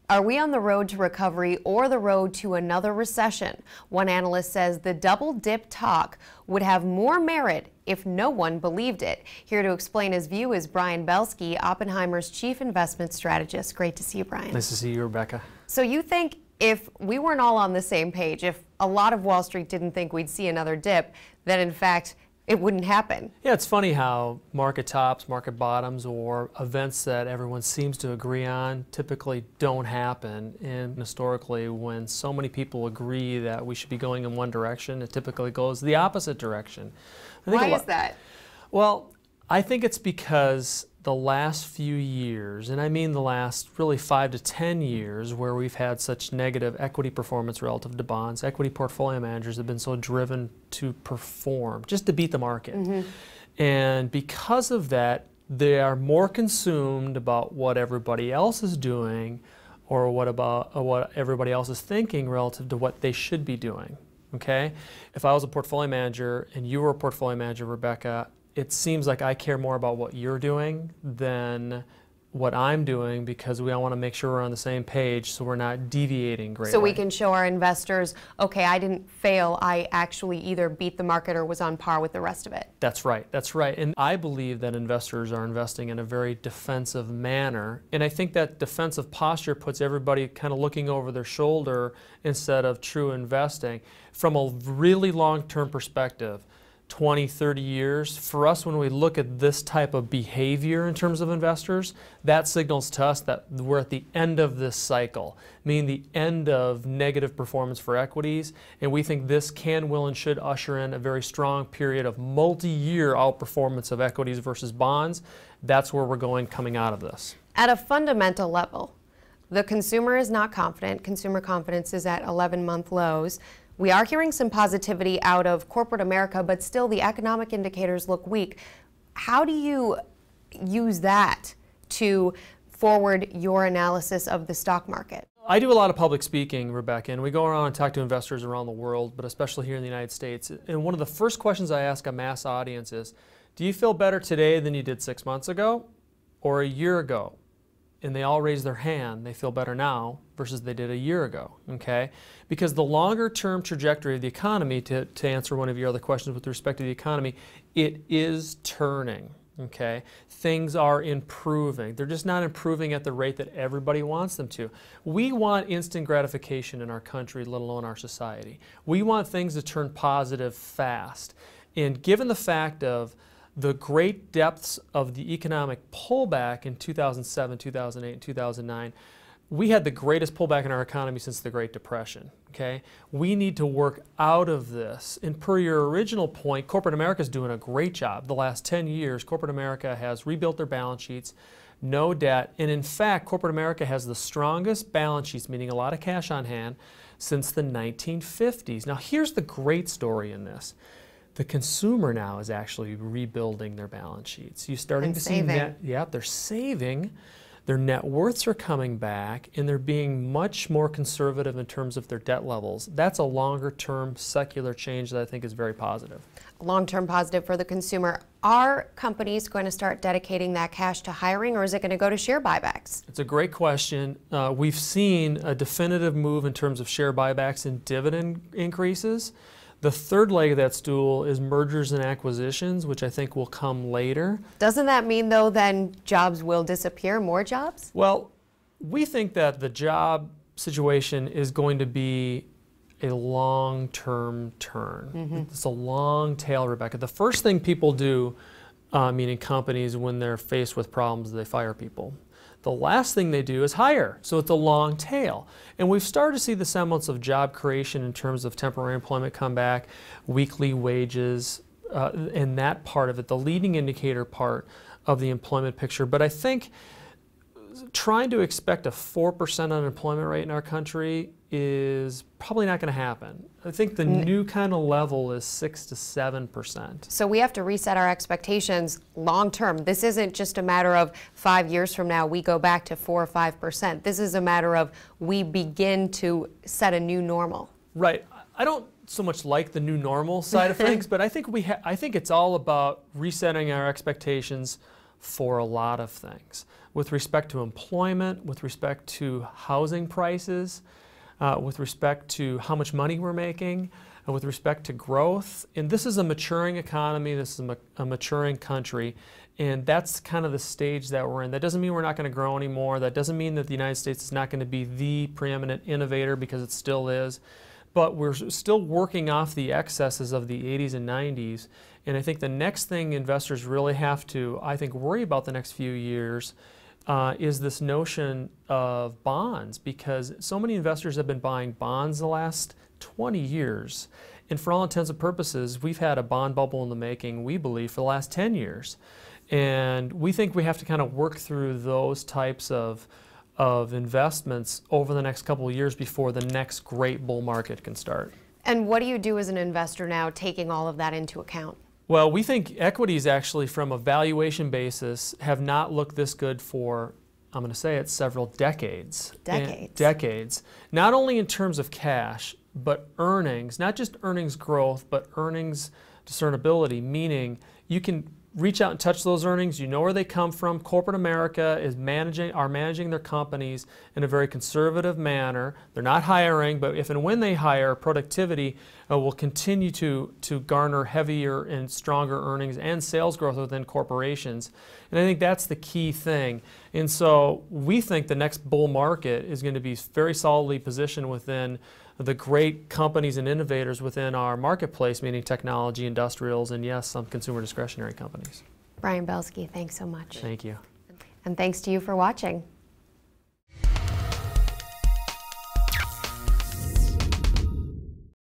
Are we on the road to recovery or the road to another recession? One analyst says the double dip talk would have more merit if no one believed it. Here to explain his view is Brian Belski, Oppenheimer's chief investment strategist. Great to see you, Brian. Nice to see you, Rebecca. So you think if we weren't all on the same page, if a lot of Wall Street didn't think we'd see another dip, then in fact it wouldn't happen? Yeah, it's funny how market tops, market bottoms, or events that everyone seems to agree on typically don't happen. And historically, when so many people agree that we should be going in one direction, it typically goes the opposite direction. Why is that? Well, I think it's because the last few years, and I mean the last really 5 to 10 years, where we've had such negative equity performance relative to bonds, equity portfolio managers have been so driven to perform, just to beat the market. And because of that, they are more consumed about what everybody else is doing or what everybody else is thinking relative to what they should be doing. Okay? If I was a portfolio manager and you were a portfolio manager, Rebecca, it seems like I care more about what you're doing than what I'm doing, because we all want to make sure we're on the same page so we're not deviating greatly. So we can show our investors, okay, I didn't fail, I actually either beat the market or was on par with the rest of it. That's right, that's right. And I believe that investors are investing in a very defensive manner. And I think that defensive posture puts everybody kind of looking over their shoulder instead of true investing. From a really long-term perspective, 20, 30 years, for us, when we look at this type of behavior in terms of investors, that signals to us that we're at the end of this cycle, meaning the end of negative performance for equities, and we think this can, will, and should usher in a very strong period of multi-year outperformance of equities versus bonds. That's where we're going coming out of this. At a fundamental level, the consumer is not confident. Consumer confidence is at 11-month lows. We are hearing some positivity out of corporate America, but still the economic indicators look weak. How do you use that to forward your analysis of the stock market? I do a lot of public speaking, Rebecca, and we go around and talk to investors around the world, but especially here in the United States. And one of the first questions I ask a mass audience is, do you feel better today than you did 6 months ago or a year ago? And they all raise their hand, they feel better now versus they did a year ago, okay? Because the longer term trajectory of the economy, to answer one of your other questions with respect to the economy, it is turning, okay? Things are improving. They're just not improving at the rate that everybody wants them to. We want instant gratification in our country, let alone our society. We want things to turn positive fast. And given the fact of the great depths of the economic pullback in 2007, 2008, and 2009, we had the greatest pullback in our economy since the Great Depression, okay? We need to work out of this. And per your original point, corporate America is doing a great job. The last 10 years, corporate America has rebuilt their balance sheets, no debt, and in fact, corporate America has the strongest balance sheets, meaning a lot of cash on hand, since the 1950s. Now, here's the great story in this. The consumer now is actually rebuilding their balance sheets. You're starting to see that, yeah, they're saving, their net worths are coming back, and they're being much more conservative in terms of their debt levels. That's a longer term secular change that I think is very positive. Long-term positive for the consumer. Are companies going to start dedicating that cash to hiring, or is it going to go to share buybacks? It's a great question. We've seen a definitive move in terms of share buybacks and dividend increases. The third leg of that stool is mergers and acquisitions, which I think will come later. Doesn't that mean, though, then jobs will disappear, more jobs? Well, we think that the job situation is going to be a long-term turn. It's a long tail, Rebecca. The first thing people do, meaning companies, when they're faced with problems, they fire people. The last thing they do is hire, so it's a long tail. And we've started to see the semblance of job creation in terms of temporary employment come back, weekly wages, and that part of it, the leading indicator part of the employment picture. But I think trying to expect a 4% unemployment rate in our country is probably not going to happen. I think the new kind of level is 6 to 7%. So we have to reset our expectations long term. This isn't just a matter of 5 years from now we go back to 4 or 5%. This is a matter of we begin to set a new normal. Right. I don't so much like the new normal side of things, but I think I think it's all about resetting our expectations for a lot of things. with respect to employment, with respect to housing prices, with respect to how much money we're making, and with respect to growth. And this is a maturing economy, this is a maturing country, and that's kind of the stage that we're in. That doesn't mean we're not going to grow anymore. That doesn't mean that the United States is not going to be the preeminent innovator, because it still is. But we're still working off the excesses of the 80s and 90s. And I think the next thing investors really have to, I think, worry about the next few years is this notion of bonds, because so many investors have been buying bonds the last 20 years. And for all intents and purposes, we've had a bond bubble in the making, we believe, for the last 10 years. And we think we have to kind of work through those types of investments over the next couple of years before the next great bull market can start. And what do you do as an investor now, taking all of that into account? Well, we think equities actually, from a valuation basis, have not looked this good for, I'm going to say it, several decades. Decades. Not only in terms of cash, but earnings, not just earnings growth, but earnings discernibility, meaning you can reach out and touch those earnings. You know where they come from. Corporate America are managing their companies in a very conservative manner. They're not hiring, but if and when they hire, productivity will continue to garner heavier and stronger earnings and sales growth within corporations. And I think that's the key thing. And so we think the next bull market is going to be very solidly positioned within the great companies and innovators within our marketplace, meaning technology, industrials, and yes, some consumer discretionary companies. Brian Belski, thanks so much. Thank you. And thanks to you for watching.